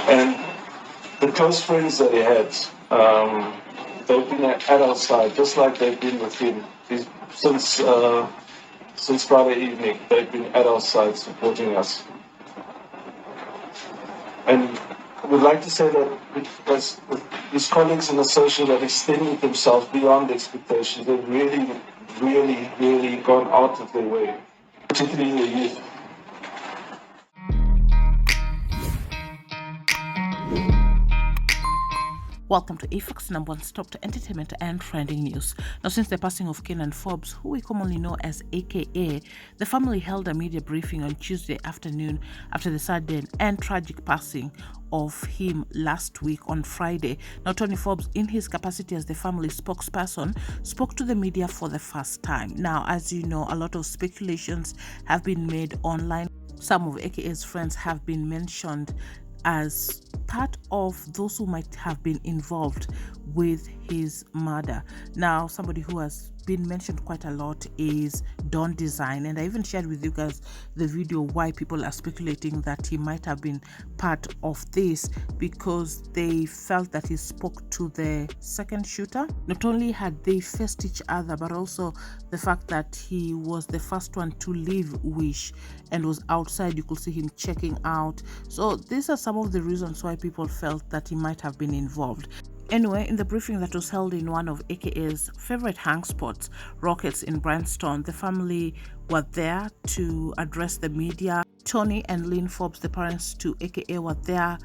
And the close friends that he had, they've been at our side, just like they've been with him. Since Friday evening, they've been at our side supporting us. And I would like to say that as his colleagues and associates have extended themselves beyond expectations. They've really gone out of their way, particularly the youth. Welcome to AFAX number one stop to entertainment and trending news. Now, since the passing of Kiernan Forbes, who we commonly know as AKA, the family held a media briefing on Tuesday afternoon after the sudden and tragic passing of him last week on Friday. Now, Tony Forbes, in his capacity as the family spokesperson, spoke to the media for the first time. Now, as you know, a lot of speculations have been made online. Some of AKA's friends have been mentioned as part of those who might have been involved with his murder. Now, somebody who has been mentioned quite a lot is Don Design, and I even shared with you guys the video why people are speculating that he might have been part of this, because they felt that he spoke to the second shooter. Not only had they faced each other, but also the fact that he was the first one to leave Wish and was outside. You could see him checking out. So these are some of the reasons why people felt that he might have been involved. Anyway, in the briefing that was held in one of AKA's favorite hang spots, Rockets in Bryanston, the family were there to address the media. Tony and Lynn Forbes, the parents to AKA, were there.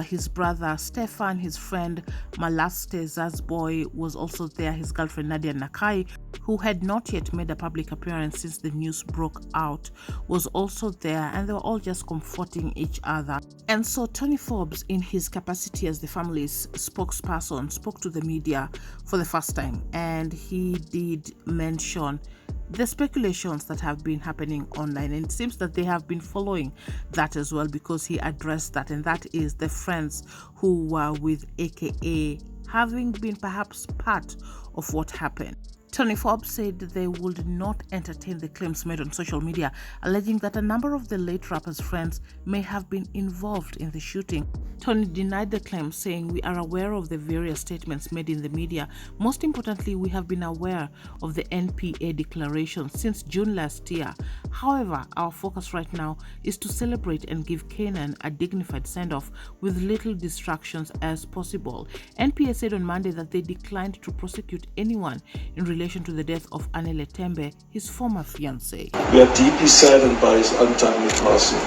His brother Stefan, his friend Malaste Zazboy was also there. His girlfriend Nadia Nakai, who had not yet made a public appearance since the news broke out, was also there, and they were all just comforting each other. And so Tony Forbes, in his capacity as the family's spokesperson, spoke to the media for the first time, and he did mention the speculations that have been happening online, and it seems that they have been following that as well, because he addressed that, and that is the friends who were with AKA having been perhaps part of what happened. Tony Forbes said they would not entertain the claims made on social media, alleging that a number of the late rapper's friends may have been involved in the shooting. Tony denied the claims, saying, "We are aware of the various statements made in the media. Most importantly, we have been aware of the NPA declaration since June last year. However, our focus right now is to celebrate and give Kiernan a dignified send-off with little distractions as possible." NPA said on Monday that they declined to prosecute anyone in relation to the death of Anele Tembe, his former fiancée. We are deeply saddened by his untimely passing.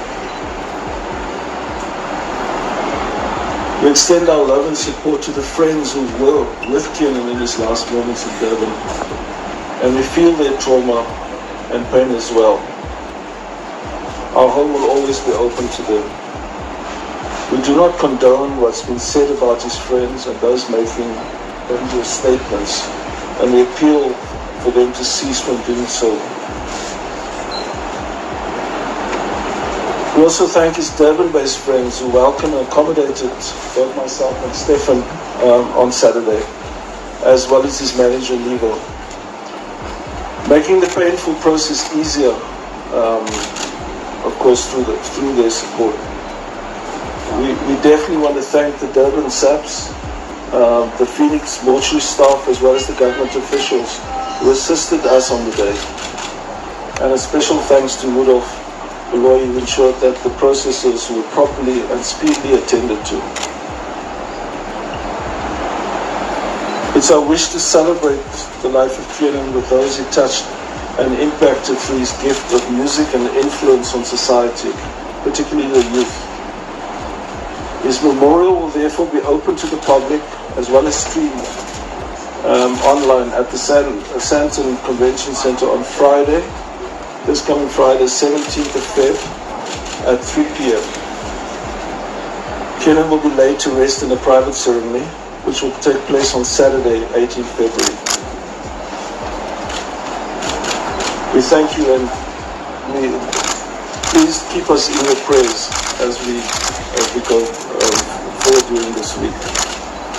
We extend our love and support to the friends who were with Kiernan in his last moments in Durban, and we feel their trauma and pain as well. Our home will always be open to them. We do not condone what's been said about his friends and those making dangerous statements, and we appeal for them to cease from doing so. We also thank his Durban-based friends who welcomed and accommodated both myself and Stefan on Saturday, as well as his manager Levo, making the painful process easier, of course, through their support. We definitely want to thank the Durban SAPs, the Phoenix mortuary staff, as well as the government officials who assisted us on the day. And a special thanks to Rudolf, the lawyer who ensured that the processes were properly and speedily attended to. It's our wish to celebrate the life of Kiernan with those he touched and impacted through his gift of music and influence on society, particularly the youth. His memorial will therefore be open to the public as well as streamed online at the Sandton Convention Center on Friday, this coming Friday, 17th of Feb at 3 p.m. Kiernan will be laid to rest in a private ceremony, which will take place on Saturday, 18th February. We thank you, and please keep us in your prayers as we go forward during this week.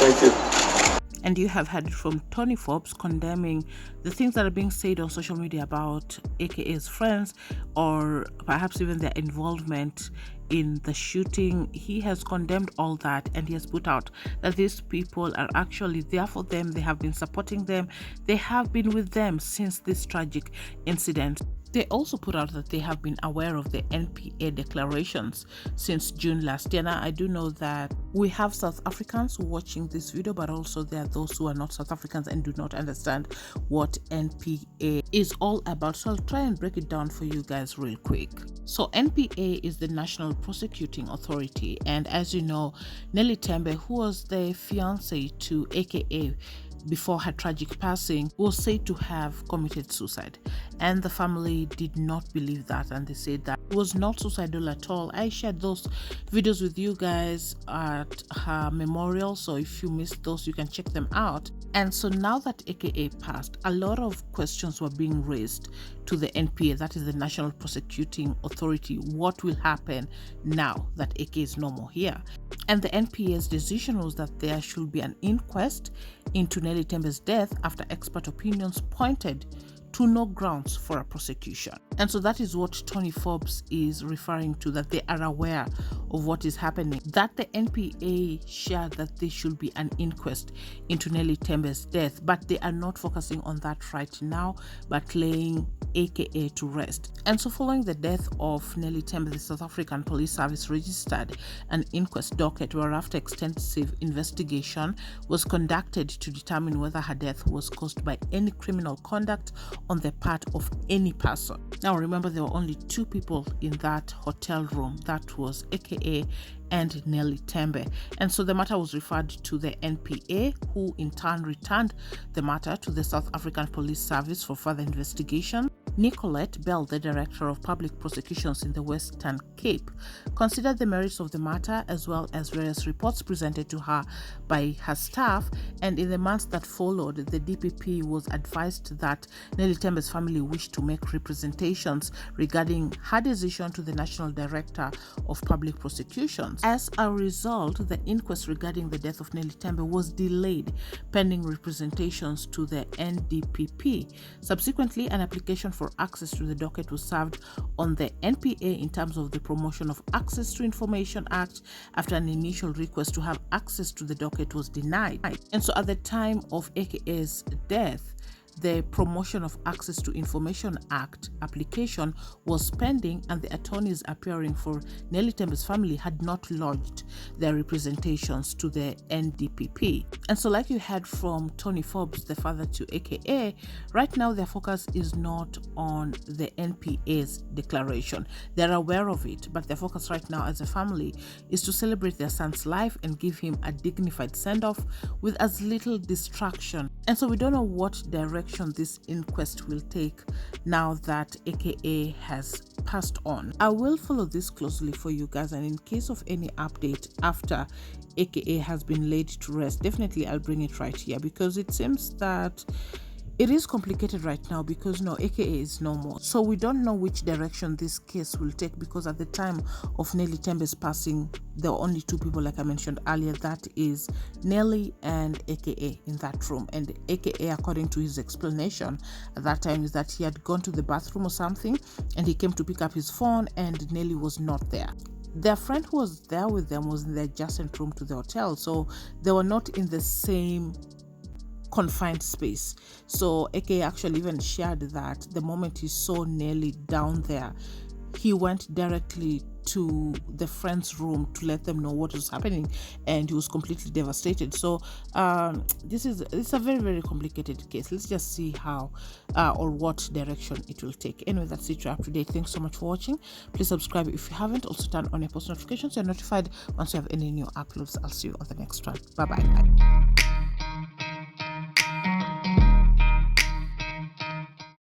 Thank you. And you have heard from Tony Forbes condemning the things that are being said on social media about AKA's friends, or perhaps even their involvement in the shooting. He has condemned all that, and he has put out that these people are actually there for them. They have been supporting them. They have been with them since this tragic incident. They also put out that they have been aware of the NPA declarations since June last year. Now, I do know that we have South Africans watching this video, but also there are those who are not South Africans and do not understand what NPA is all about. So I'll try and break it down for you guys real quick. So NPA is the National Prosecuting Authority. And as you know, Nelly Tembe, who was the fiance to AKA before her tragic passing, was said to have committed suicide, and the family did not believe that, and they said that it was not suicidal at all. I shared those videos with you guys at her memorial, so if you missed those, you can check them out. And so now that AKA passed, a lot of questions were being raised to the NPA, that is the National Prosecuting Authority. What will happen now that AKA is no more here? And the NPA's decision was that there should be an inquest into Nelly Tembe's death after expert opinions pointed to no grounds for a prosecution. And so that is what Tony Forbes is referring to, that they are aware of what is happening, that the NPA shared that there should be an inquest into Nelly Tembe's death, but they are not focusing on that right now, but laying AKA to rest. And so following the death of Nelly Tembe, the South African Police Service registered an inquest docket whereafter extensive investigation was conducted to determine whether her death was caused by any criminal conduct on the part of any person. Now remember, there were only two people in that hotel room, that was AKA and Nelly Tembe. And so the matter was referred to the NPA, who in turn returned the matter to the South African Police Service for further investigation. Nicolette Bell, the Director of Public Prosecutions in the Western Cape, considered the merits of the matter as well as various reports presented to her by her staff, and in the months that followed, the DPP was advised that Nelly Tembe's family wished to make representations regarding her decision to the National Director of Public Prosecutions. As a result, the inquest regarding the death of Nelly Tembe was delayed pending representations to the NDPP. Subsequently, an application for access to the docket was served on the NPA in terms of the Promotion of Access to Information Act after an initial request to have access to the docket was denied. And so at the time of AKA's death, the Promotion of Access to Information Act application was pending, and the attorneys appearing for Nelly Tembe's family had not lodged their representations to the NDPP. And so, like you heard from Tony Forbes, the father to AKA, right now their focus is not on the NPA's declaration. They're aware of it, but their focus right now as a family is to celebrate their son's life and give him a dignified send-off with as little distraction. And so we don't know what direction this inquest will take now that AKA has passed on. I will follow this closely for you guys, and in case of any update after AKA has been laid to rest, definitely I'll bring it right here, because it seems that it is complicated right now because no, AKA is no more. So we don't know which direction this case will take, because at the time of Nelly Tembe's passing, there were only two people, like I mentioned earlier, that is Nelly and AKA in that room. And AKA, according to his explanation at that time, is that he had gone to the bathroom or something and he came to pick up his phone and Nelly was not there. Their friend who was there with them was in the adjacent room to the hotel, so they were not in the same confined space. So AKA actually even shared that the moment he saw Nelly down there, he went directly to the friend's room to let them know what was happening, and he was completely devastated. So it's a very, very complicated case. Let's just see how or what direction it will take. Anyway, that's it. You're up to date. Thanks so much for watching. Please subscribe if you haven't. Also turn on your post notifications so you're notified once you have any new uploads. I'll see you on the next one. Bye bye.